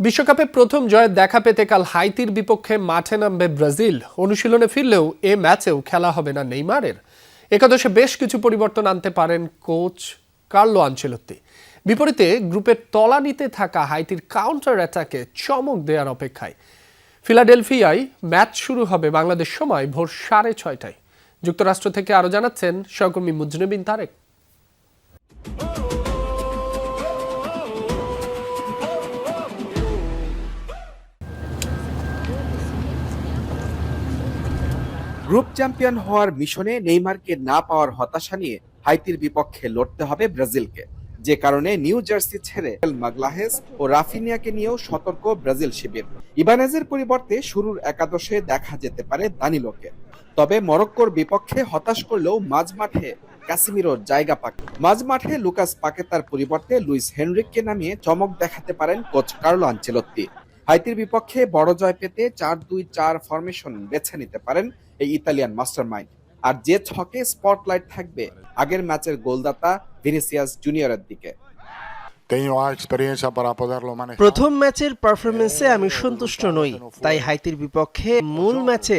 বিশ্বকাপে প্রথম জয়ের দেখা পেতে কাল হাইতির বিপক্ষে মাঠে নামবে ব্রাজিল। অনুশীলনে ফিরলেও এ ম্যাচেও খেলা হবে না নেইমারের। একাদশে বেশ কিছু পরিবর্তন আনতে পারেন কোচ কার্লো আনচেলত্তি। বিপরীতে গ্রুপের তলানিতে থাকা হাইতির কাউন্টার অ্যাটাকে চমক দেওয়ার অপেক্ষায়। ফিলাডেলফিয়ায় ম্যাচ শুরু হবে বাংলাদেশ সময় ভোর 6:30টায়। যুক্তরাষ্ট্র থেকে আরও জানাচ্ছেন সহকর্মী মুজনিবিন তারেক। গ্রুপ চ্যাম্পিয়ন হওয়ার মিশনে নেইমারকে না পাওয়ার হতাশা নিয়ে হাইতির বিপক্ষে লড়তে হবে ব্রাজিলকে, যে কারণে নিউ জার্সি ছেড়ে মাগলাহেস ও রাফিনিয়াকে নিয়েও সতর্ক ব্রাজিল শিবির। ইবানেজের পরিবর্তে শুরুর একাদশে দেখা যেতে পারে দানিলোকে। তবে মরক্কোর বিপক্ষে হতাশ করলেও মাঝমাঠে ক্যাসিমিরোর জায়গা পাকে। মাঝমাঠে লুকাস পাকেতার পরিবর্তে লুইস হেনরিককে নামিয়ে চমক দেখাতে পারেন কোচ কার্লো আনচেলত্তি। হাইতির বিপক্ষে বড় জয় পেতে 4-2-4 ফরমেশন বেছে নিতে পারেন এই ইতালিয়ান মাস্টারমাইন্ড। আর যে ছকে স্পটলাইট থাকবে আগের ম্যাচের গোলদাতা ভিনিসিয়াস জুনিয়রের দিকে। প্রথম ম্যাচের পারফরমেন্সে আমি সন্তুষ্ট নই, তাই হাইতির বিপক্ষে মূল ম্যাচে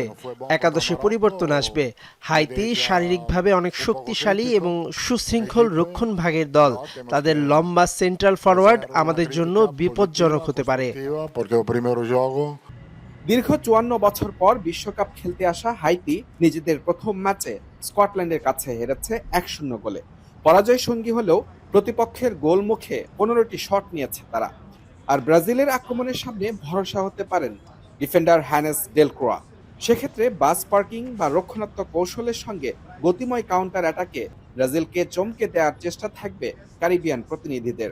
একাদশে পরিবর্তন আসবে। হাইতি শারীরিকভাবে অনেক শক্তিশালী এবং সুশৃঙ্খল রক্ষণভাগের দল। তাদের লম্বা সেন্ট্রাল ফরওয়ার্ড আমাদের জন্য বিপজ্জনক হতে পারে। দীর্ঘ 54 বছর পর বিশ্বকাপ খেলতে আসা হাইতি নিজেদের প্রথম ম্যাচে স্কটল্যান্ডের কাছে হেরেছে 1-0 গোলে। পরাজয় সঙ্গী হলেও প্রতিপক্ষের গোল মুখে 15টি শট নিয়েছে তারা। আর ব্রাজিলের আক্রমণের সামনে ভরসা হতে পারেন ডিফেন্ডার হ্যানেস ডেলক্রোয়া। সেক্ষেত্রে বাস পার্কিং বা রক্ষণাত্মক কৌশলের সঙ্গে গতিময় কাউন্টার অ্যাটাকে ব্রাজিলকে চমকে দেওয়ার চেষ্টা থাকবে ক্যারিবিয়ান প্রতিনিধিদের।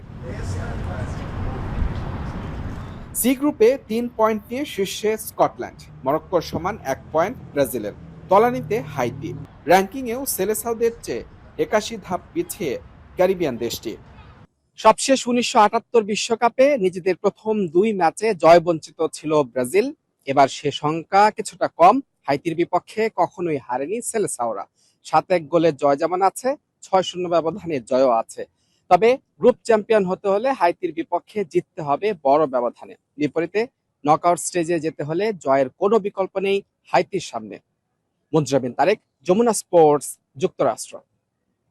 সি গ্রুপে 3 পয়েন্ট নিয়ে শীর্ষে স্কটল্যান্ড, মরক্কোর সমান 1 পয়েন্ট ব্রাজিলের। তলানিতে হাইতি, র্যাঙ্কিংয়েও সেলেসাওদের চেয়ে 81 ধাপ পিছিয়ে ক্যারিবিয়ান দেশটি। সবশেষ 1978 বিশ্বকাপে নিজেদের প্রথম 2 ম্যাচে জয়বঞ্চিত ছিল ব্রাজিল। এবার সে সংখ্যা কিছুটা কম। হাইতির বিপক্ষে কখনোই হারেনি সেলেসাওরা। 7-1 গোলের জয়জামান আছে, 6-0 ব্যবধানের জয়ও আছে। তবে গ্রুপ চ্যাম্পিয়ন হতে হলে হাইতির বিপক্ষে জিততে হবে বড় ব্যবধানে। বিপরীতে নকআউট স্টেজে যেতে হলে জয়ের কোনো বিকল্প নেই হাইতির সামনে। মুজরাবিন তারেক, যমুনা স্পোর্টস, যুক্তরাষ্ট্র।